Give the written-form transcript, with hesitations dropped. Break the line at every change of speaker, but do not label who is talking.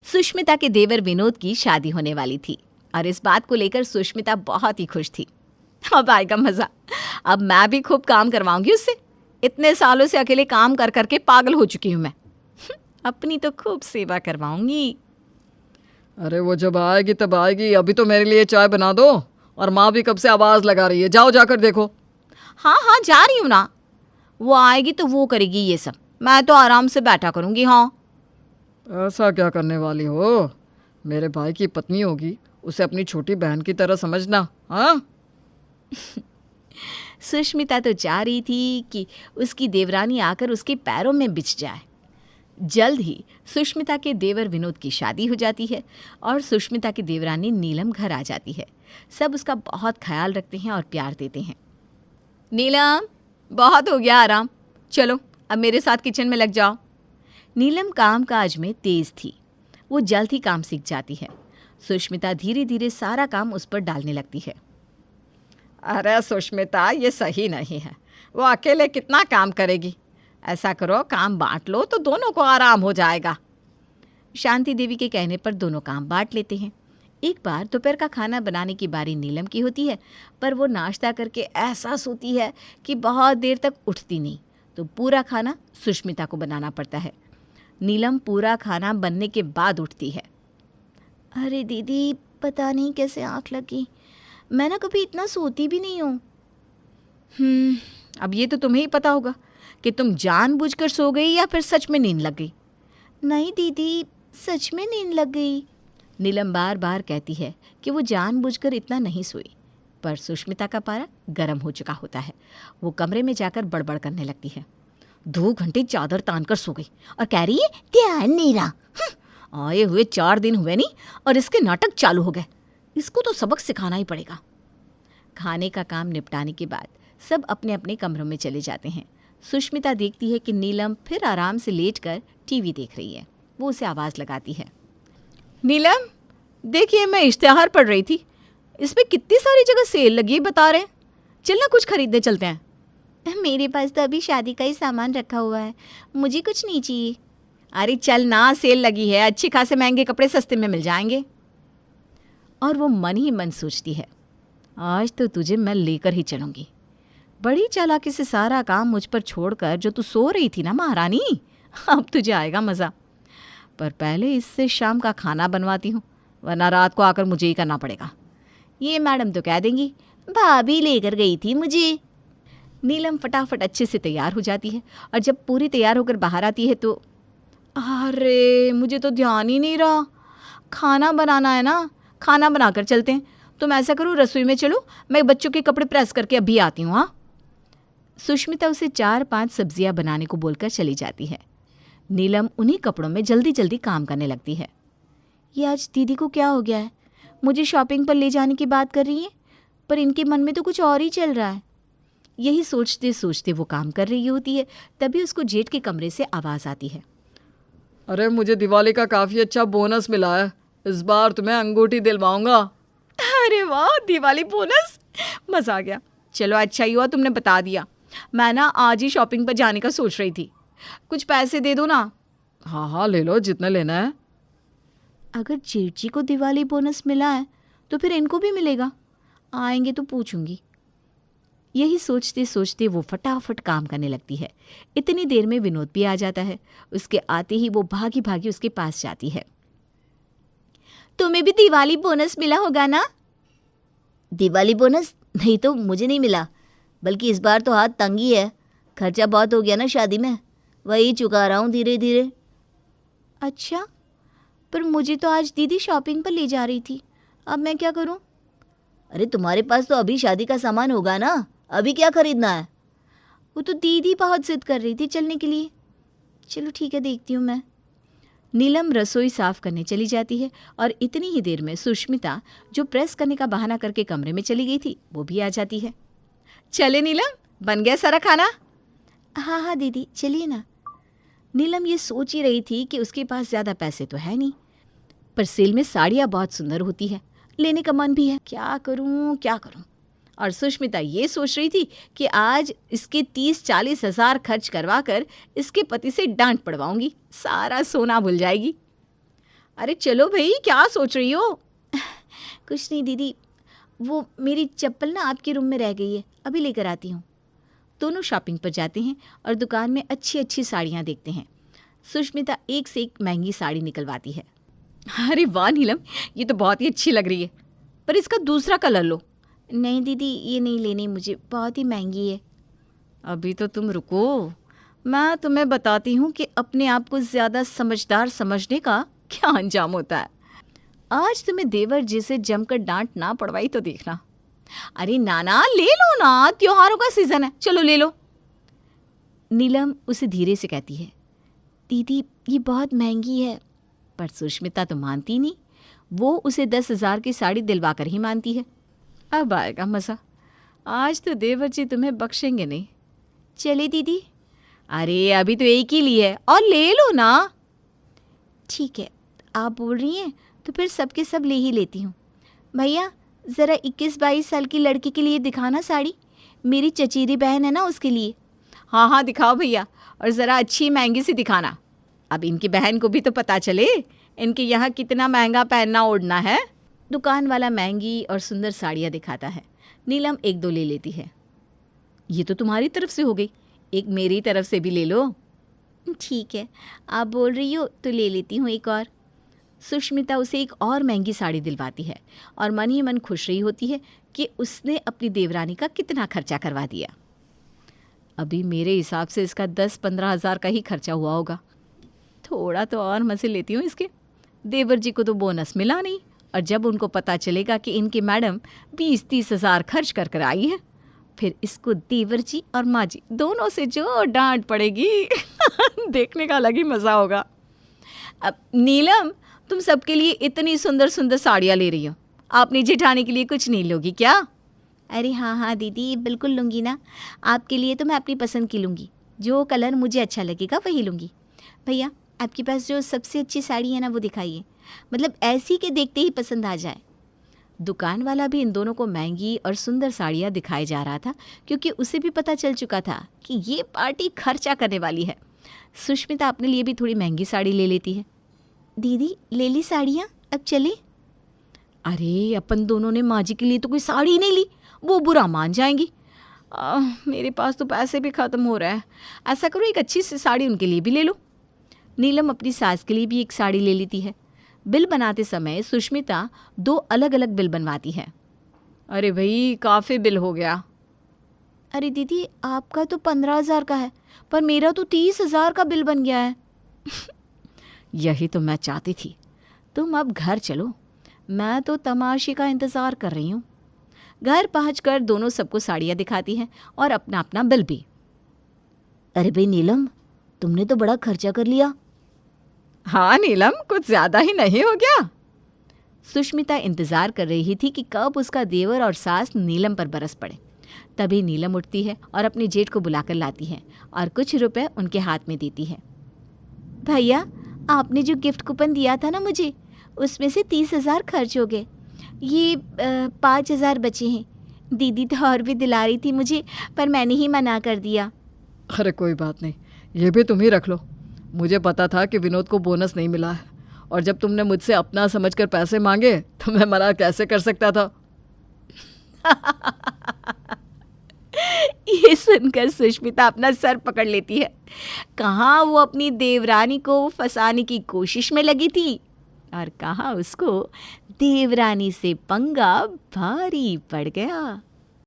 सुष्मिता के देवर विनोद की शादी होने वाली थी और इस बात को लेकर सुष्मिता बहुत ही खुश थी। अब आएगा मज़ा। अब मैं भी खूब काम करवाऊंगी उससे। इतने सालों से अकेले काम कर करके पागल हो चुकी हूँ मैं। अपनी तो खूब सेवा करवाऊंगी।
अरे वो जब आएगी तब आएगी, अभी तो मेरे लिए चाय बना दो। और माँ भी कब से आवाज़ लगा रही है, जाओ जाकर देखो।
हाँ हाँ जा रही हूँ ना। वो आएगी तो वो करेगी ये सब, मैं तो आराम से बैठा करूँगी। हाँ
ऐसा क्या करने वाली हो? मेरे भाई की पत्नी होगी, उसे अपनी छोटी बहन की तरह समझना। हाँ
सुष्मिता तो चाह रही थी कि उसकी देवरानी आकर उसके पैरों में बिछ जाए। जल्द ही सुष्मिता के देवर विनोद की शादी हो जाती है और सुष्मिता की देवरानी नीलम घर आ जाती है। सब उसका बहुत ख्याल रखते हैं और प्यार देते हैं। नीलम, बहुत हो गया आराम, चलो अब मेरे साथ किचन में लग जाओ। नीलम काम काज में तेज थी, वो जल्द ही काम सीख जाती है। सुष्मिता धीरे धीरे सारा काम उस पर डालने लगती है।
अरे सुष्मिता, ये सही नहीं है, वो अकेले कितना काम करेगी। ऐसा करो, काम बांट लो तो दोनों को आराम हो जाएगा।
शांति देवी के कहने पर दोनों काम बांट लेते हैं। एक बार दोपहर का खाना बनाने की बारी नीलम की होती है, पर वो नाश्ता करके ऐसा सोती है कि बहुत देर तक उठती नहीं, तो पूरा खाना सुष्मिता को बनाना पड़ता है। नीलम पूरा खाना बनने के बाद उठती है। अरे दीदी, पता नहीं कैसे आँख लगी, मैं ना कभी इतना सोती भी नहीं हूँ।
अब ये तो तुम्हें ही पता होगा कि तुम जानबूझकर सो गई या फिर सच में नींद लग गई।
नहीं दीदी, सच में नींद लग गई। नीलम बार बार कहती है कि वो जानबूझकर इतना नहीं सोई, पर सुष्मिता का पारा गर्म हो चुका होता है। वो कमरे में जाकर बड़बड़ करने लगती है। 2 घंटे चादर तान कर सो गई और कह रही है ध्यान नहीं रहा। आए हुए 4 दिन हुए नहीं और इसके नाटक चालू हो गए। इसको तो सबक सिखाना ही पड़ेगा। खाने का काम निपटाने के बाद सब अपने अपने कमरों में चले जाते हैं। सुष्मिता देखती है कि नीलम फिर आराम से लेटकर टीवी देख रही है। वो उसे आवाज़ लगाती है।
नीलम, देखिए मैं इश्तिहार पढ़ रही थी, इस पे कितनी सारी जगह सेल लगी है बता रहे हैं। चलना कुछ खरीदने चलते हैं।
मेरे पास तो अभी शादी का ही सामान रखा हुआ है, मुझे कुछ नहीं चाहिए।
अरे चल ना, सेल लगी है, अच्छे खासे महंगे कपड़े सस्ते में मिल जाएंगे।
और वो मन ही मन सोचती है, आज तो तुझे मैं लेकर ही चलूँगी। बड़ी चालाकी से सारा काम मुझ पर छोड़कर जो तू सो रही थी ना महारानी, अब तुझे आएगा मज़ा। पर पहले इससे शाम का खाना बनवाती हूँ, वरना रात को आकर मुझे ही करना पड़ेगा। ये मैडम तो कह देंगी भाभी लेकर गई थी मुझे। नीलम फटाफट अच्छे से तैयार हो जाती है और जब पूरी तैयार होकर बाहर आती है तो अरे मुझे तो ध्यान ही नहीं रहा, खाना बनाना है ना, खाना बनाकर चलते हैं। तुम ऐसा करो, रसोई में चलो, मैं बच्चों के कपड़े प्रेस करके अभी आती हूँ। हाँ। सुष्मिता उसे 4-5 सब्जियां बनाने को बोलकर चली जाती है। नीलम उन्हीं कपड़ों में जल्दी जल्दी काम करने लगती है। ये आज दीदी को क्या हो गया है, मुझे शॉपिंग पर ले जाने की बात कर रही है, पर इनके मन में तो कुछ और ही चल रहा है। यही सोचते सोचते वो काम कर रही होती है, तभी उसको जेठ के कमरे से आवाज़ आती है।
अरे मुझे दिवाली का काफ़ी अच्छा बोनस मिला है, इस बार तुम्हें अंगूठी दिलवाऊंगा।
अरे वाह, दिवाली बोनस, मज़ा आ गया। चलो अच्छा ही हुआ तुमने बता दिया, मैं ना आज ही शॉपिंग पर जाने का सोच रही थी। कुछ पैसे दे दो ना।
हाँ हाँ ले लो, जितना लेना है।
अगर जेठ जी को दिवाली बोनस मिला है तो फिर इनको भी मिलेगा, आएंगे तो पूछूंगी। यही सोचते सोचते वो फटाफट काम करने लगती है। इतनी देर में विनोद भी आ जाता है। उसके आते ही वो भागी भागी उसके पास जाती है। तुम्हें भी दिवाली बोनस मिला होगा ना? दिवाली बोनस नहीं तो मुझे नहीं मिला, बल्कि इस बार तो हाथ तंगी है, खर्चा बहुत हो गया ना शादी में, वही चुका रहा हूँ धीरे धीरे। अच्छा, पर मुझे तो आज दीदी शॉपिंग पर ले जा रही थी, अब मैं क्या करूँ? अरे तुम्हारे पास तो अभी शादी का सामान होगा ना, अभी क्या खरीदना है? वो तो दीदी बहुत जिद कर रही थी चलने के लिए। चलो ठीक है, देखती हूँ मैं। नीलम रसोई साफ करने चली जाती है और इतनी ही देर में सुष्मिता, जो प्रेस करने का बहाना करके कमरे में चली गई थी, वो भी आ जाती है। चले नीलम, बन गया सारा खाना? हाँ हाँ दीदी, चलिए ना। नीलम ये सोच ही रही थी कि उसके पास ज़्यादा पैसे तो है नहीं, पर सेल में साड़ियाँ बहुत सुंदर होती है, लेने का मन भी है। क्या करूँ क्या करूँ? और सुष्मिता ये सोच रही थी कि आज इसके 30-40 हज़ार खर्च करवा कर इसके पति से डांट पड़वाऊंगी, सारा सोना भूल जाएगी।
अरे चलो भाई, क्या सोच रही हो?
कुछ नहीं दीदी, वो मेरी चप्पल ना आपके रूम में रह गई है, अभी लेकर आती हूँ। दोनों शॉपिंग पर जाते हैं और दुकान में अच्छी अच्छी साड़ियाँ देखते हैं। सुष्मिता एक से एक महंगी साड़ी निकलवाती है।
अरे वाह नीलम, ये तो बहुत ही अच्छी लग रही है, पर इसका दूसरा कलर लो।
नहीं दीदी, ये नहीं लेनी मुझे, बहुत ही महंगी है।
अभी तो तुम रुको, मैं तुम्हें बताती हूँ कि अपने आप को ज़्यादा समझदार समझने का क्या अंजाम होता है। आज तुम्हें देवर जी से जमकर डांट ना पड़वाई तो देखना। अरे नाना, ले लो ना, त्योहारों का सीजन है, चलो ले लो।
नीलम उसे धीरे से कहती है, दीदी ये बहुत महंगी है।
पर सुष्मिता तो मानती नहीं, वो उसे 10,000 की साड़ी दिलवा कर ही मानती है। अब आएगा मज़ा, आज तो देवर जी तुम्हें बख्शेंगे नहीं।
चले दीदी।
अरे अभी तो एक ही ली है, और ले लो ना।
ठीक है, आप बोल रही हैं तो फिर सबके सब ले ही लेती हूँ। भैया ज़रा 21-22 साल की लड़की के लिए दिखाना साड़ी, मेरी चचेरी बहन है ना, उसके लिए।
हाँ हाँ दिखाओ भैया, और ज़रा अच्छी महंगी सी दिखाना। अब इनकी बहन को भी तो पता चले इनके यहाँ कितना महंगा पहनना ओढ़ना है।
दुकान वाला महंगी और सुंदर साड़ियाँ दिखाता है।
नीलम 1-2 ले लेती है। ये तो तुम्हारी तरफ से हो गई, एक मेरी तरफ से भी ले लो।
ठीक है, आप बोल रही हो तो ले लेती हूँ एक और।
सुष्मिता उसे एक और महंगी साड़ी दिलवाती है और मन ही मन खुश रही होती है कि उसने अपनी देवरानी का कितना खर्चा करवा दिया। अभी मेरे हिसाब से इसका 10-15 हज़ार का ही खर्चा हुआ होगा। थोड़ा तो और मज़े लेती हूँ इसके। देवर जी को तो बोनस मिला नहीं, और जब उनको पता चलेगा कि इनकी मैडम 20-30 हज़ार खर्च कर कर आई है, फिर इसको देवर जी और माँ जी दोनों से जो डांट पड़ेगी देखने का अलग ही मज़ा होगा। अब नीलम, तुम सबके लिए इतनी सुंदर सुंदर साड़ियाँ ले रही हो, आपने जेठानी के लिए कुछ नहीं लोगी क्या?
अरे हाँ हाँ दीदी, बिल्कुल लूँगी ना। आपके लिए तो मैं अपनी पसंद की लूँगी, जो कलर मुझे अच्छा लगेगा वही लूँगी। भैया आपके पास जो सबसे अच्छी साड़ी है ना, वो दिखाइए, मतलब ऐसी कि देखते ही पसंद आ जाए।
दुकान वाला भी इन दोनों को महंगी और सुंदर साड़ियाँ दिखाए जा रहा था, क्योंकि उसे भी पता चल चुका था कि ये पार्टी खर्चा करने वाली है। सुष्मिता अपने लिए भी थोड़ी महंगी साड़ी ले लेती है।
दीदी ले ली साड़ियाँ, अब चले?
अरे अपन दोनों ने माँ जी के लिए तो कोई साड़ी नहीं ली, वो बुरा मान जाएंगी। मेरे पास तो पैसे भी ख़त्म हो रहा है। ऐसा करो, एक अच्छी सी साड़ी उनके लिए भी ले लो। नीलम अपनी सास के लिए भी एक साड़ी ले लेती है। बिल बनाते समय सुष्मिता 2 अलग अलग बिल बनवाती है। अरे भाई, काफ़ी बिल हो गया।
अरे दीदी, आपका तो 15,000 का है, पर मेरा तो 30,000 का बिल बन गया है।
यही तो मैं चाहती थी। तुम अब घर चलो, मैं तो तमाशे का इंतज़ार कर रही हूँ। घर पहुँचकर दोनों सबको साड़ियाँ दिखाती हैं और अपना अपना बिल भी।
अरे भाई नीलम, तुमने तो बड़ा खर्चा कर लिया।
हाँ नीलम, कुछ ज़्यादा ही नहीं हो गया? सुष्मिता इंतज़ार कर रही थी कि कब उसका देवर और सास नीलम पर बरस पड़े। तभी नीलम उठती है और अपने जेठ को बुलाकर लाती है और कुछ रुपए उनके हाथ में देती है।
भैया, आपने जो गिफ्ट कूपन दिया था ना मुझे, उसमें से 30,000 खर्च हो गए, ये 5,000 बचे हैं। दीदी तो और भी दिला रही थी मुझे, पर मैंने ही मना कर दिया।
अरे कोई बात नहीं, ये भी तुम ही रख लो। मुझे पता था कि विनोद को बोनस नहीं मिला है, और जब तुमने मुझसे अपना समझकर पैसे मांगे तो मैं मना कैसे कर सकता था।
ये सुनकर सुष्मिता अपना सर पकड़ लेती है। कहाँ वो अपनी देवरानी को फंसाने की कोशिश में लगी थी, और कहाँ उसको देवरानी से पंगा भारी पड़ गया।